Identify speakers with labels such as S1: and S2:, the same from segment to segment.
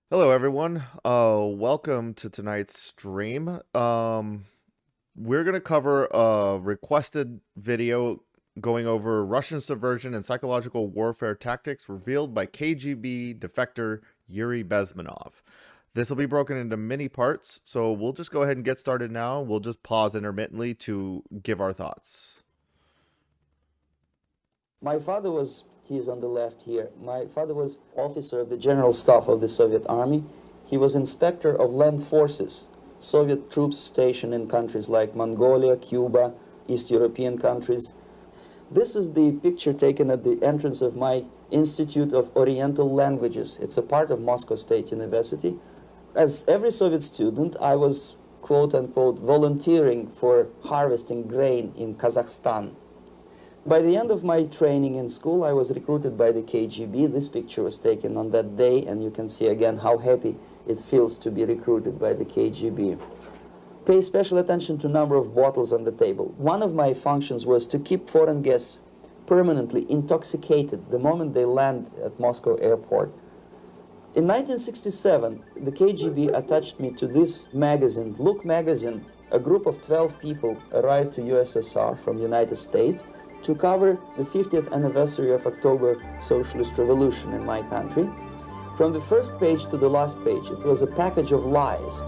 S1: Hello, everyone. Welcome to tonight's stream. We're going to cover a requested video going over Russian subversion and psychological warfare tactics revealed by KGB defector Yuri Bezminov. This will be broken into many parts, so we'll just go ahead and get started now. We'll just pause intermittently to give our thoughts.
S2: My father was, he is on the left here, my father was officer of the General Staff of the Soviet Army. He was inspector of land forces, Soviet troops stationed in countries like Mongolia, Cuba, East European countries. This is the picture taken at the entrance of my Institute of Oriental Languages. It's a part of Moscow State University. As every Soviet student, I was, quote-unquote, volunteering for harvesting grain in Kazakhstan. By the end of my training in school, I was recruited by the KGB. This picture was taken on that day, and you can see again how happy it feels to be recruited by the KGB. Pay special attention to number of bottles on the table. One of my functions was to keep foreign guests permanently intoxicated the moment they land at Moscow airport. In 1967, the KGB attached me to this magazine, Look magazine. A group of 12 people arrived to USSR from United States to cover the 50th anniversary of October Socialist Revolution in my country. From the first page to the last page, it was a package of lies.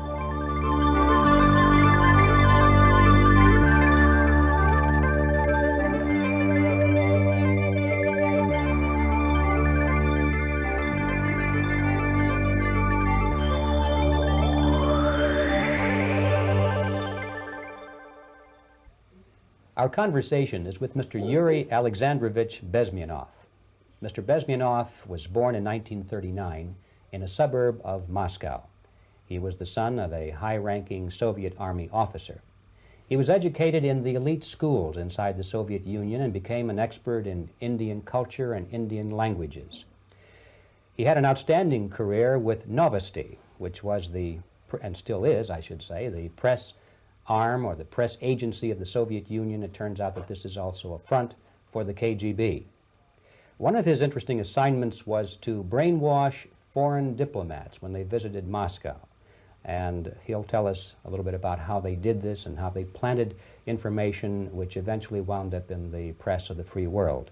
S3: Our conversation is with Mr. Yuri Alexandrovich Bezminov. Mr. Bezminov was born in 1939 in a suburb of Moscow. He was the son of a high-ranking Soviet Army officer. He was educated in the elite schools inside the Soviet Union and became an expert in Indian culture and Indian languages. He had an outstanding career with Novosti, which was and still is, I should say, the press arm or the press agency of the Soviet Union. It turns out that this is also a front for the KGB. One of his interesting assignments was to brainwash foreign diplomats when they visited Moscow. And he'll tell us a little bit about how they did this and how they planted information which eventually wound up in the press of the free world.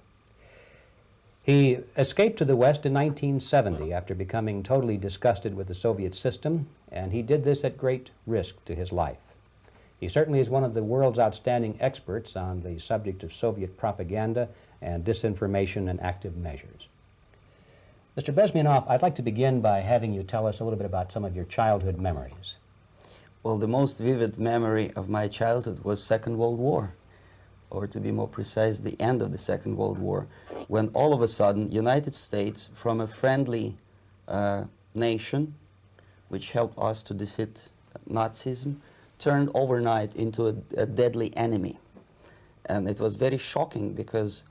S3: He escaped to the West in 1970 after becoming totally disgusted with the Soviet system, and he did this at great risk to his life. He certainly is one of the world's outstanding experts on the subject of Soviet propaganda and disinformation and active measures. Mr. Bezminov, I'd like to begin by having you tell us a little bit about some of your childhood memories.
S2: Well, the most vivid memory of my childhood was Second World War, or to be more precise, the end of the Second World War, when all of a sudden United States, from a friendly nation, which helped us to defeat Nazism, turned overnight into a deadly enemy. And it was very shocking because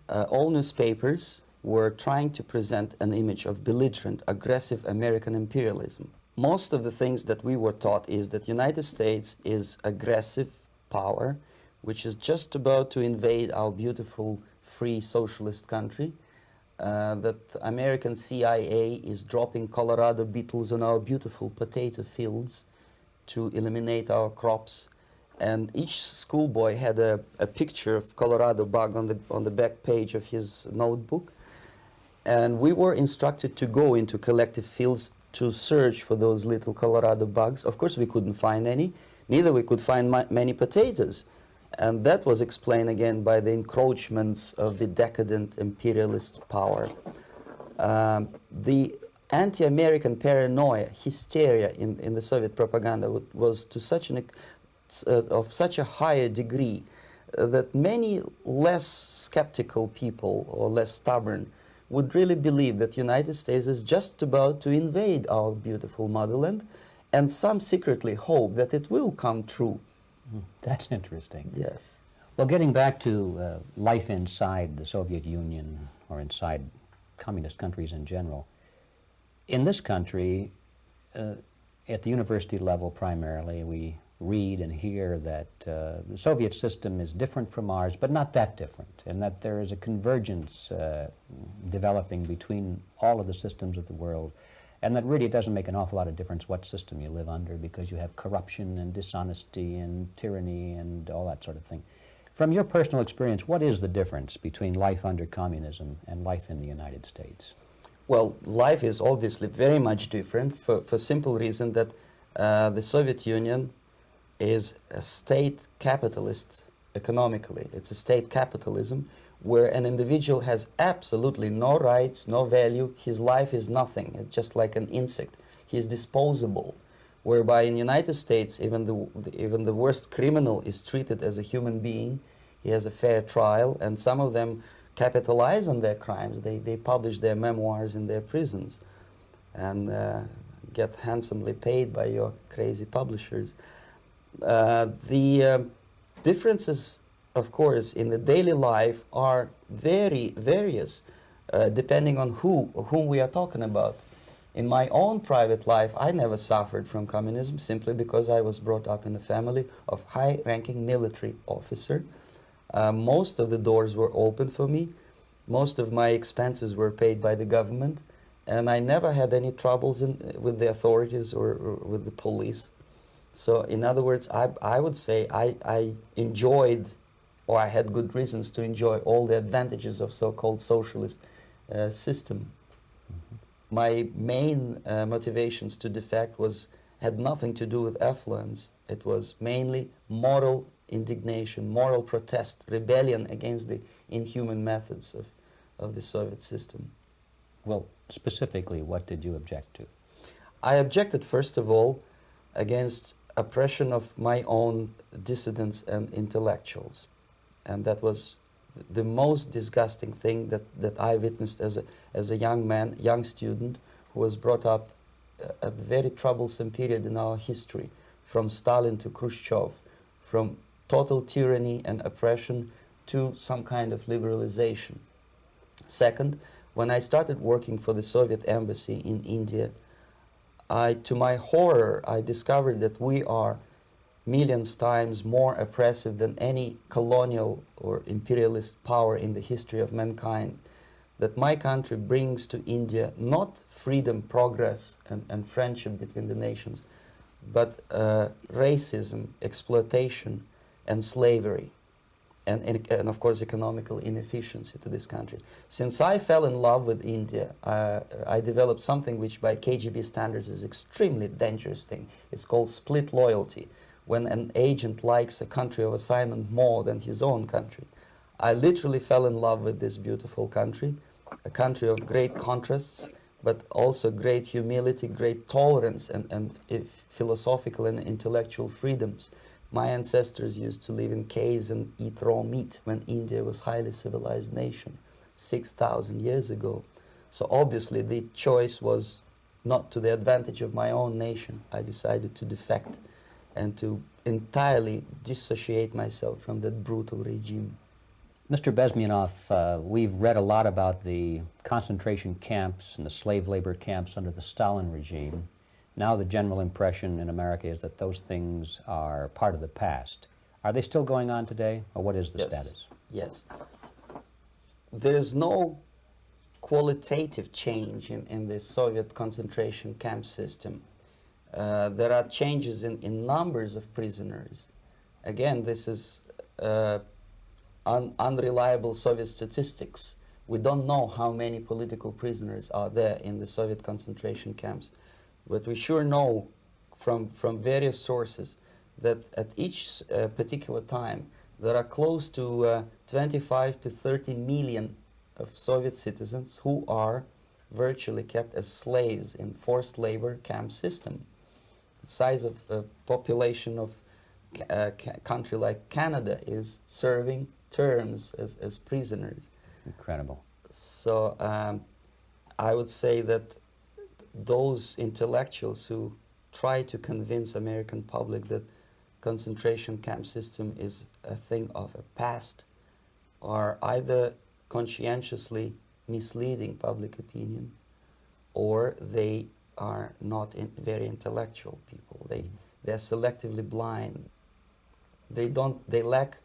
S2: all newspapers were trying to present an image of belligerent, aggressive American imperialism. Most of the things that we were taught is that United States is aggressive power, which is just about to invade our beautiful, free, socialist country, that American CIA is dropping Colorado beetles on our beautiful potato fields to eliminate our crops, and each schoolboy had a picture of Colorado bug on the back page of his notebook, and we were instructed to go into collective fields to search for those little Colorado bugs. Of course, we couldn't find any, neither we could find many potatoes, and that was explained again by the encroachments of the decadent imperialist power. The anti-American paranoia, hysteria in the Soviet propaganda was to such of such a higher degree that many less skeptical people or less stubborn would really believe that United States is just about to invade our beautiful motherland, and some secretly hope that it will come true.
S3: That's interesting.
S2: Yes.
S3: Well, getting back to life inside the Soviet Union or inside communist countries in general, in this country, at the university level primarily, we read and hear that the Soviet system is different from ours, but not that different, and that there is a convergence developing between all of the systems of the world, and that really it doesn't make an awful lot of difference what system you live under, because you have corruption and dishonesty and tyranny and all that sort of thing. From your personal experience, what is the difference between life under communism and life in the United States?
S2: Well, life is obviously very much different for simple reason that the Soviet Union is a state capitalist economically. It's a state capitalism where an individual has absolutely no rights, no value. His life is nothing. It's just like an insect. He is disposable. Whereby in the United States, even the worst criminal is treated as a human being. He has a fair trial, and some of them capitalize on their crimes. They publish their memoirs in their prisons and get handsomely paid by your crazy publishers. The differences, of course, in the daily life are very various, depending on whom we are talking about. In my own private life, I never suffered from communism simply because I was brought up in a family of high-ranking military officer. Most of the doors were open for me. Most of my expenses were paid by the government, and I never had any troubles with the authorities or with the police. So, in other words, I would say I enjoyed, or I had good reasons to enjoy, all the advantages of so-called socialist system.
S3: Mm-hmm.
S2: My main motivations to defect had nothing to do with affluence. It was mainly moral indignation, moral protest, rebellion against the inhuman methods of the Soviet system.
S3: Well, specifically, what did you object to?
S2: I objected, first of all, against oppression of my own dissidents and intellectuals. And that was the most disgusting thing that I witnessed as a young man, young student, who was brought up at a very troublesome period in our history, from Stalin to Khrushchev, from total tyranny and oppression to some kind of liberalization. Second, when I started working for the Soviet embassy in India, to my horror, I discovered that we are millions times more oppressive than any colonial or imperialist power in the history of mankind. That my country brings to India not freedom, progress, and friendship between the nations, but racism, exploitation, and slavery, and of course economical inefficiency to this country. Since I fell in love with India, I developed something which by KGB standards is extremely dangerous thing. It's called split loyalty, when an agent likes a country of assignment more than his own country. I literally fell in love with this beautiful country, a country of great contrasts, but also great humility, great tolerance, and philosophical and intellectual freedoms. My ancestors used to live in caves and eat raw meat when India was a highly civilized nation 6,000 years ago. So obviously the choice was not to the advantage of my own nation. I decided to defect and to entirely dissociate myself from that brutal regime.
S3: Mr. Bezminov, we've read a lot about the concentration camps and the slave labor camps under the Stalin regime. Now the general impression in America is that those things are part of the past. Are they still going on today, or what is the status?
S2: Yes. There is no qualitative change in the Soviet concentration camp system. There are changes in numbers of prisoners. Again, this is unreliable Soviet statistics. We don't know how many political prisoners are there in the Soviet concentration camps. But we sure know from various sources that at each particular time there are close to 25 to 30 million of Soviet citizens who are virtually kept as slaves in forced labor camp system. The size of the population of a country like Canada is serving terms as prisoners.
S3: Incredible.
S2: So I would say that those intellectuals who try to convince American public that concentration camp system is a thing of a past are either conscientiously misleading public opinion, or they are not very intellectual people. They're selectively blind. They lack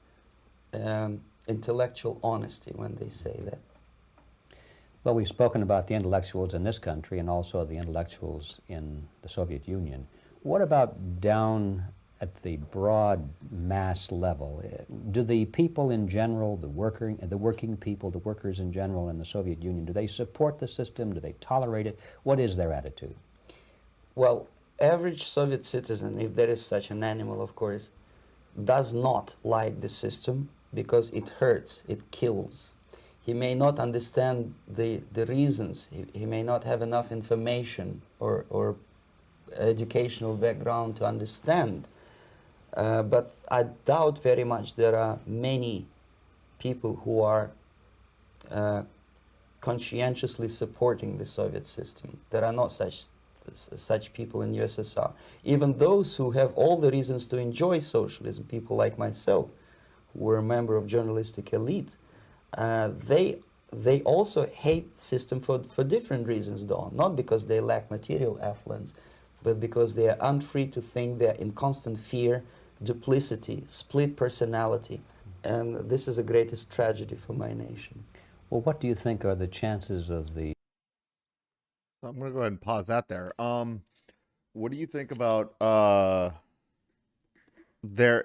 S2: intellectual honesty when they say that.
S3: Well, we've spoken about the intellectuals in this country and also the intellectuals in the Soviet Union. What about down at the broad mass level? Do the people in general, the working people, the workers in general in the Soviet Union, do they support the system? Do they tolerate it? What is their attitude?
S2: Well, average Soviet citizen, if there is such an animal, of course, does not like the system because it hurts, it kills. He may not understand the reasons. He may not have enough information or educational background to understand. But I doubt very much there are many people who are conscientiously supporting the Soviet system. There are not such people in USSR. Even those who have all the reasons to enjoy socialism, people like myself, who were a member of journalistic elite, they also hate system for different reasons, though. Not because they lack material affluence, but because they are unfree to think, they're in constant fear, duplicity, split personality. And this is the greatest tragedy for my nation.
S3: Well, what do you think are the chances of the...
S1: I'm going to go ahead and pause that there. What do you think about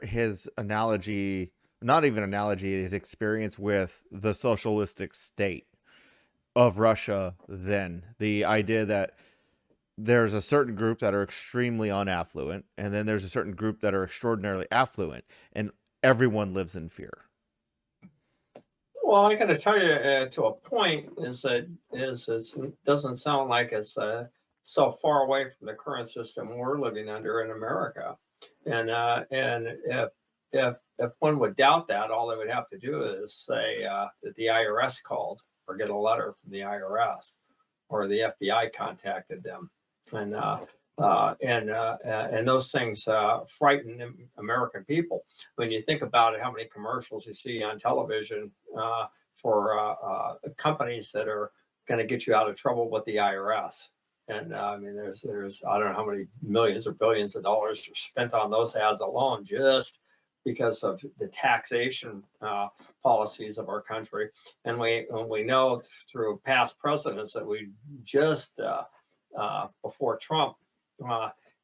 S1: his analogy, not even analogy, his experience with the socialistic state of Russia then? The idea that there's a certain group that are extremely unaffluent, and then there's a certain group that are extraordinarily affluent, and everyone lives in fear.
S4: Well, I got to tell you, to a point, it doesn't sound like it's so far away from the current system we're living under in America. And if one would doubt that, all they would have to do is say that the IRS called, or get a letter from the IRS, or the FBI contacted them, and those things frighten American people. When you think about it, how many commercials you see on television for companies that are going to get you out of trouble with the IRS. And I mean, there's I don't know how many millions or billions of dollars are spent on those ads alone, just because of the taxation policies of our country. And we know through past presidents that we just before Trump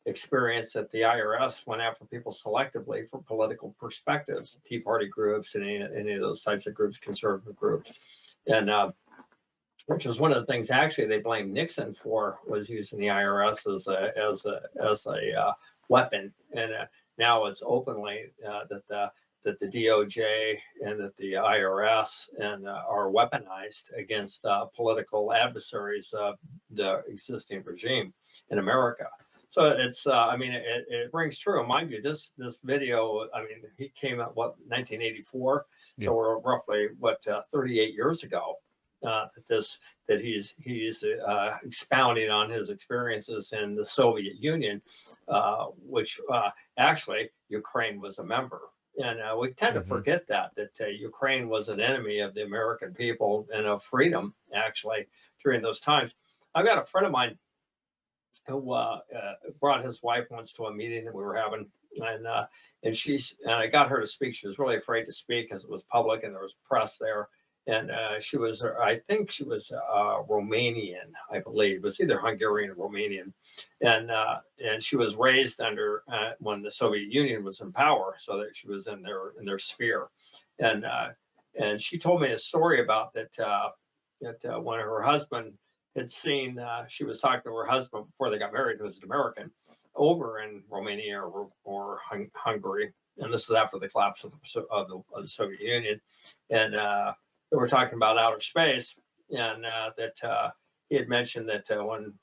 S4: experienced that the IRS went after people selectively for political perspectives, Tea Party groups and any of those types of groups, conservative groups, and which was one of the things actually they blamed Nixon for, was using the IRS as a weapon. And now it's openly that the DOJ and that the IRS and are weaponized against political adversaries of the existing regime in America. So it's, I mean, it rings true. Mind you, this video, I mean, he came out, what, 1984? Yeah. So we're roughly, 38 years ago that he's expounding on his experiences in the Soviet Union, which actually Ukraine was a member. And we tend to forget that Ukraine was an enemy of the American people and of freedom, actually, during those times. I've got a friend of mine who brought his wife once to a meeting that we were having, and I got her to speak. She was really afraid to speak because it was public and there was press there. And she was, I think she was Romanian, I believe. It was either Hungarian or Romanian. And she was raised under when the Soviet Union was in power, so that she was in their sphere. And she told me a story about that when her husband had seen, she was talking to her husband before they got married, who was an American, over in Romania or Hungary. And this is after the collapse of the Soviet Union. And they were talking about outer space, and that he had mentioned that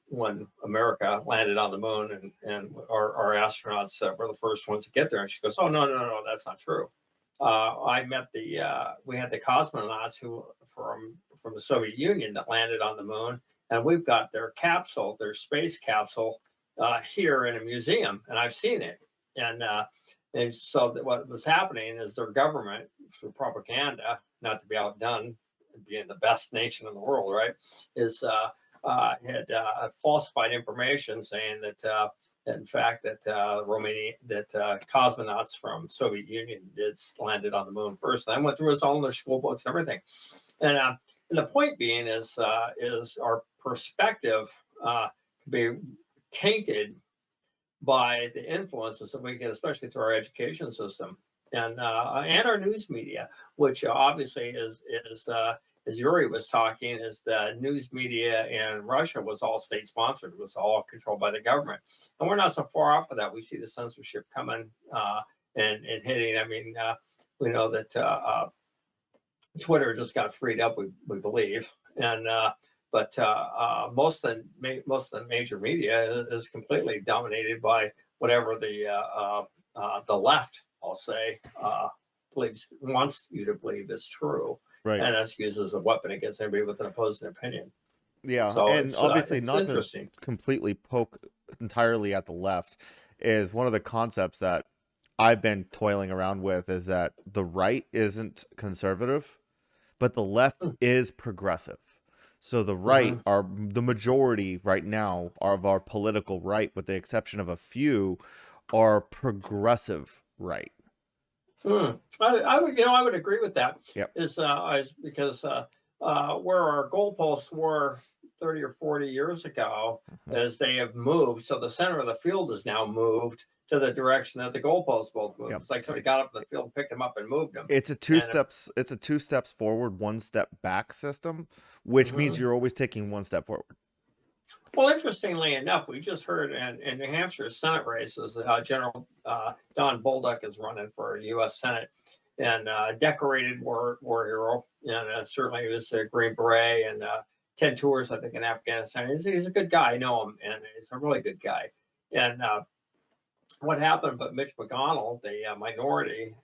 S4: when America landed on the moon and our astronauts were the first ones to get there, and she goes, "Oh, no, that's not true. I met we had the cosmonauts who from the Soviet Union that landed on the moon, and we've got their capsule, their space capsule, here in a museum, and I've seen it." And so what was happening is their government, through propaganda, not to be outdone, being the best nation in the world, right, had falsified information saying that in fact that Romania, that cosmonauts from Soviet Union landed on the moon first. And I went through all their school books and everything. And And the point being is our perspective can be tainted by the influences that we get, especially through our education system and our news media, which obviously is as Yuri was talking, is the news media in Russia was all state sponsored, was all controlled by the government, and we're not so far off of that. We see the censorship coming and hitting. I mean, we know that Twitter just got freed up, we believe, and but most of the major media is completely dominated by whatever the left, I'll say, wants you to believe is true,
S1: Right.
S4: and that's used as a weapon against anybody with an opposing opinion.
S1: Yeah,
S4: So
S1: and obviously
S4: it's
S1: not to
S4: interesting.
S1: completely poke entirely at the left is one of the concepts that I've been toiling around with is that the right isn't conservative, but the left is progressive. So the right are the majority right now of our political right, with the exception of a few, are progressive right.
S4: I would agree with that.
S1: Yep.
S4: Is because where our goalposts were 30 or 40 years ago, as they have moved, so the center of the field is now moved to the direction that the goalposts both moved.
S1: Yep.
S4: It's like somebody got up in the field, picked them up, and moved them.
S1: It's a two steps forward, one step back system, which means you're always taking one step forward.
S4: Well, interestingly enough, we just heard in New Hampshire Senate races, General Don Bolduc is running for U.S. Senate, and decorated war hero, and certainly he was a Green Beret, and 10 tours, I think, in Afghanistan. He's a good guy. I know him, and he's a really good guy. And what happened, but Mitch McConnell, the minority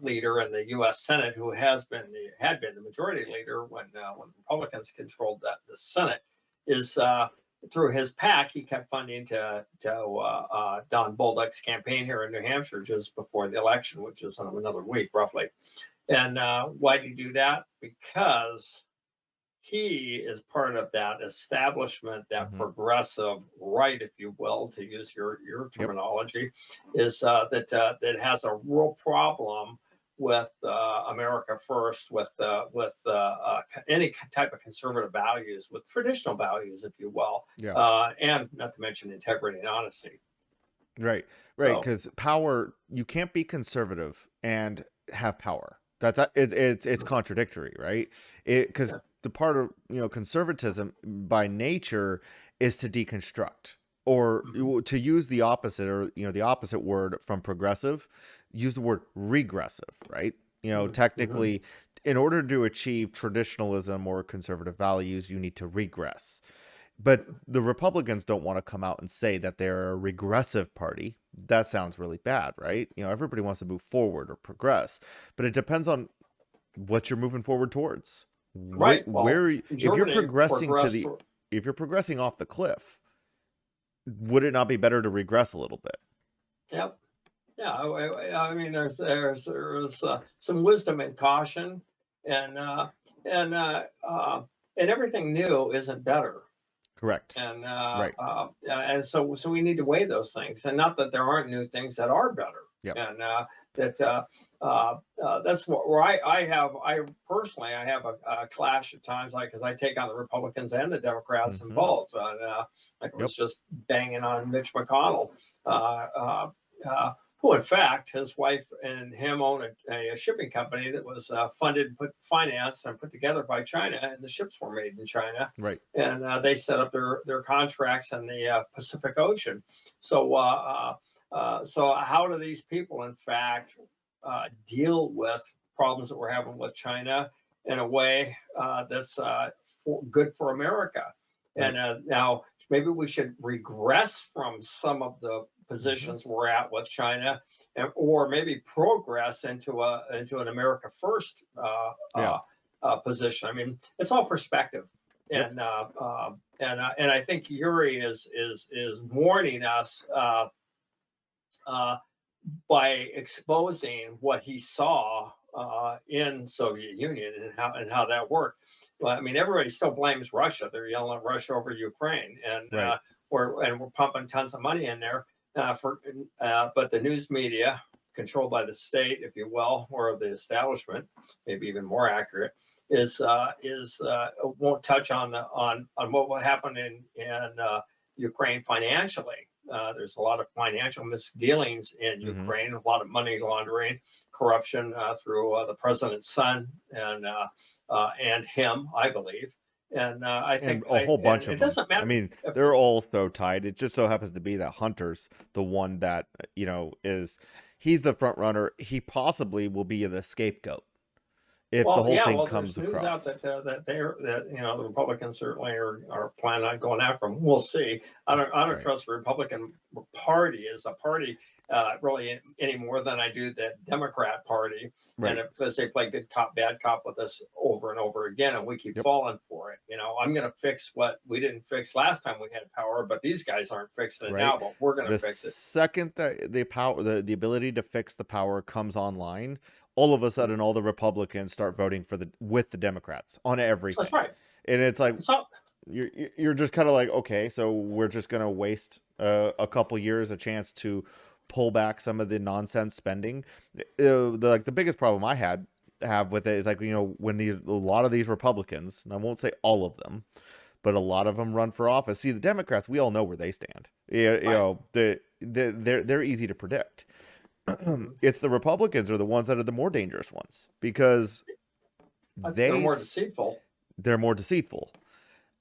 S4: leader in the U.S. Senate, who had been the majority leader when Republicans controlled the Senate, is through his PAC, he kept funding to Don Bolduc's campaign here in New Hampshire just before the election, which is in another week roughly. And why did he do that? Because he is part of that establishment, that progressive right, if you will, to use your terminology, is that has a real problem with America first, with any type of conservative values, with traditional values, if you will, and not to mention integrity and honesty.
S1: Right, because power, you can't be conservative and have power. It's contradictory, right? Because the part of conservatism by nature is to deconstruct, or to use the opposite, or the opposite word from progressive, use the word regressive, right? Technically, in order to achieve traditionalism or conservative values, you need to regress. But the Republicans don't want to come out and say that they're a regressive party. That sounds really bad, right? Everybody wants to move forward or progress, but it depends on what you're moving forward towards.
S4: Right.
S1: If you're progressing off the cliff, would it not be better to regress a little bit?
S4: Yep. Yeah. I mean, there's some wisdom and caution, and everything new isn't better.
S1: Correct.
S4: And
S1: right.
S4: And so we need to weigh those things, and not that there aren't new things that are better.
S1: Yep.
S4: And that's where I personally have a clash at times, because I take on the Republicans and the Democrats in both. And I was just banging on Mitch McConnell, who in fact his wife and him own a shipping company that was financed and put together by China, and the ships were made in China.
S1: Right.
S4: And they set up their contracts in the Pacific Ocean. So how do these people in fact deal with problems that we're having with China in a way that's good for America? Right. And now maybe we should regress from some of the positions we're at with China, or maybe progress into an America first position. I mean, it's all perspective. And I think Yuri is warning us by exposing what he saw in Soviet Union and how that worked. Well, I mean, everybody still blames Russia. They're yelling at Russia over Ukraine, and we're pumping tons of money in there but the news media controlled by the state, if you will, or the establishment, maybe even more accurate, won't touch on what will happen in Ukraine financially. There's a lot of financial misdealings in Ukraine, a lot of money laundering, corruption through the president's son and him, I believe. And I think
S1: a whole bunch of
S4: it
S1: them.
S4: doesn't matter.
S1: I mean, they're all so tied. It just so happens to be that Hunter's the one that, he's the front runner. He possibly will be the scapegoat if the whole thing comes
S4: there's news
S1: across.
S4: out that the Republicans certainly are planning on going after him. We'll see. I don't trust the Republican Party as a party really any more than I do the Democrat Party, and because they play good cop bad cop with us over and over again, and we keep falling for it. I'm going to fix what we didn't fix last time we had power, but these guys aren't fixing it now. But we're going to fix it.
S1: The second that the ability to fix the power comes online, all of a sudden, all the Republicans start voting with the Democrats on everything.
S4: That's right.
S1: And it's like, you're just kind of like, okay, so we're just going to waste a couple years, a chance to pull back some of the nonsense spending. The biggest problem I have with it is when a lot of these Republicans, and I won't say all of them, but a lot of them run for office. See, the Democrats, we all know where they stand. They're easy to predict. It's the Republicans are the ones that are the more dangerous ones because they're more deceitful. They're more deceitful.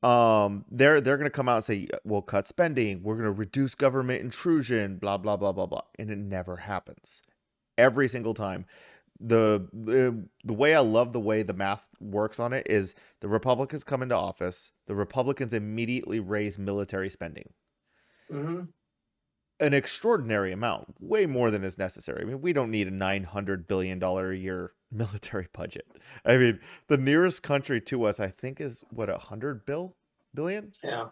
S1: They're going to come out and say, we'll cut spending. We're going to reduce government intrusion, blah, blah, blah, blah, blah. And it never happens. Every single time. The way I love the way the math works on it is the Republicans come into office. The Republicans immediately raise military spending. An extraordinary amount, way more than is necessary. I mean, we don't need a $900 billion a year military budget. I mean, the nearest country to us, I think, is what, $100 billion?
S4: Yeah.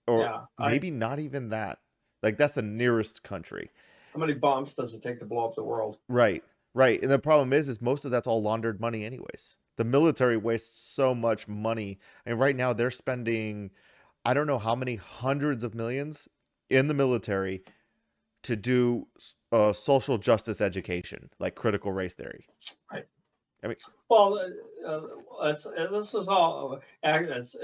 S1: Or maybe not even that. That's the nearest country.
S4: How many bombs does it take to blow up the world?
S1: Right. And the problem is most of that's all laundered money anyways. The military wastes so much money. And right now they're spending, I don't know how many hundreds of millions in the military to do social justice education, like critical race theory.
S4: Right.
S1: I mean,
S4: well, this is all. It's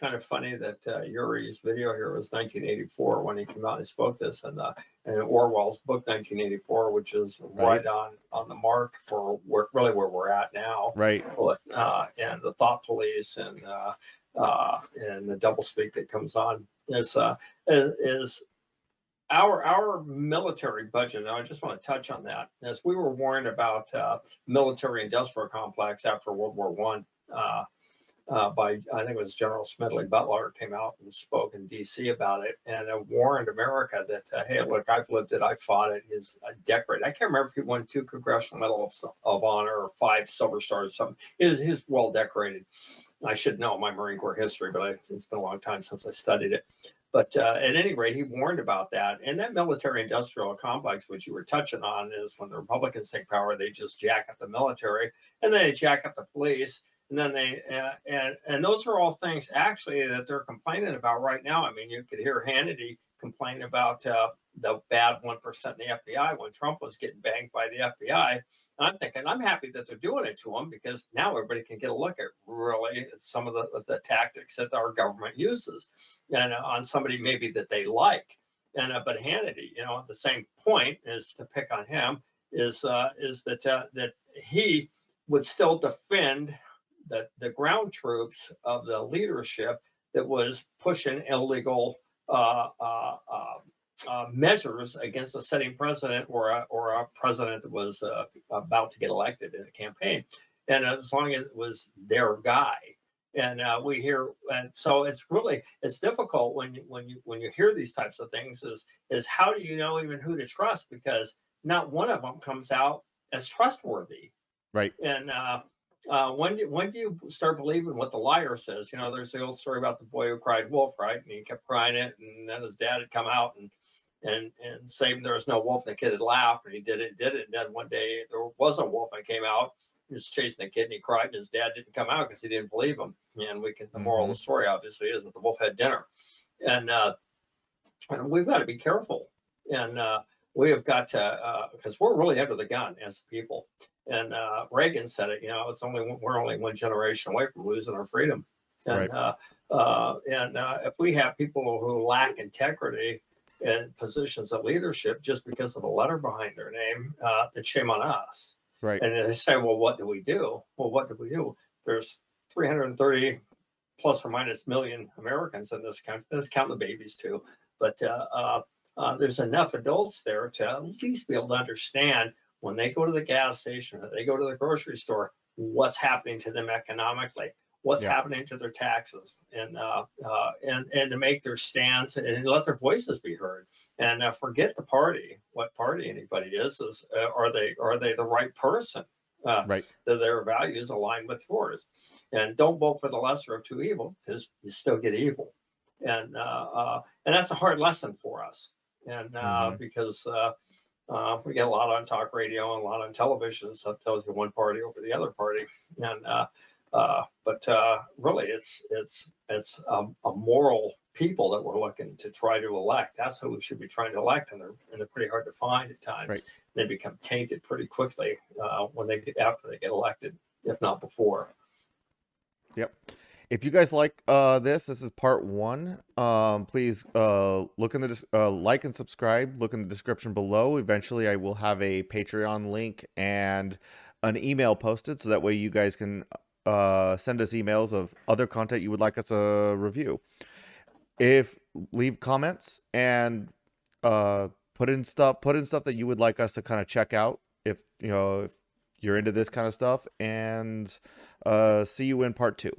S4: kind of funny that Yuri's video here was 1984 when he came out and spoke this, and Orwell's book 1984, which is right on the mark for where we're at now.
S1: Right.
S4: With, and the thought police and the doublespeak that comes on is our military budget. And I just want to touch on that. As we were warned about military industrial complex after World War One, by, I think it was General Smedley Butler, came out and spoke in DC about it and warned America that, hey, look, I've lived it, I fought it, he's decorated. I can't remember if he won 2 Congressional Medals of Honor or 5 Silver Stars or something. He's well decorated. I should know my Marine Corps history, but it's been a long time since I studied it. But at any rate, he warned about that. And that military industrial complex, which you were touching on, is when the Republicans take power, they just jack up the military and then they jack up the police. And then they, and those are all things actually that they're complaining about right now. I mean, you could hear Hannity complain about the bad 1% in the FBI when Trump was getting banged by the FBI. And I'm thinking, I'm happy that they're doing it to him because now everybody can get a look at really some of the tactics that our government uses and on somebody maybe that they like. And but Hannity, at the same point is to pick on him is that he would still defend the ground troops of the leadership that was pushing illegal measures against a sitting president or a president that was about to get elected in a campaign, and as long as it was their guy. And we hear, and so it's difficult when you hear these types of things. Is how do you know even who to trust, because not one of them comes out as trustworthy.
S1: Right.
S4: And when do you start believing what the liar says? There's the old story about the boy who cried wolf, right? And he kept crying it, and then his dad had come out and say there was no wolf, and the kid had laughed, and he did it. And then one day there was a wolf and came out. He was chasing the kid, and he cried, and his dad didn't come out because he didn't believe him. And the moral of the story obviously is that the wolf had dinner, and we've got to be careful. And we have got to, because we're really under the gun as people. And Reagan said it, we're only one generation away from losing our freedom. And
S1: Right.
S4: if we have people who lack integrity in positions of leadership just because of a letter behind their name, then shame on us.
S1: Right.
S4: And they say, well, what do we do? Well, what do we do? There's 330 plus or minus million Americans in this country. Let's count the babies too. But there's enough adults there to at least be able to understand when they go to the gas station or they go to the grocery store, what's happening to them economically, what's
S1: Yeah.
S4: happening to their taxes, and to make their stance and let their voices be heard. And forget the party, what party anybody is are they the right person?
S1: Right.
S4: That their values align with yours, and don't vote for the lesser of two evils because you still get evil, and that's a hard lesson for us, and because we get a lot on talk radio and a lot on television, so it tells you one party over the other party, and but really it's a moral people that we're looking to try to elect. That's who we should be trying to elect, and they're pretty hard to find at times.
S1: Right.
S4: They become tainted pretty quickly after they get elected, if not before.
S1: Yep. If you guys like this is part 1. Please look in the like and subscribe. Look in the description below. Eventually, I will have a Patreon link and an email posted, so that way you guys can send us emails of other content you would like us to review. Leave comments and put in stuff that you would like us to kind of check out if you're into this kind of stuff, and see you in part 2.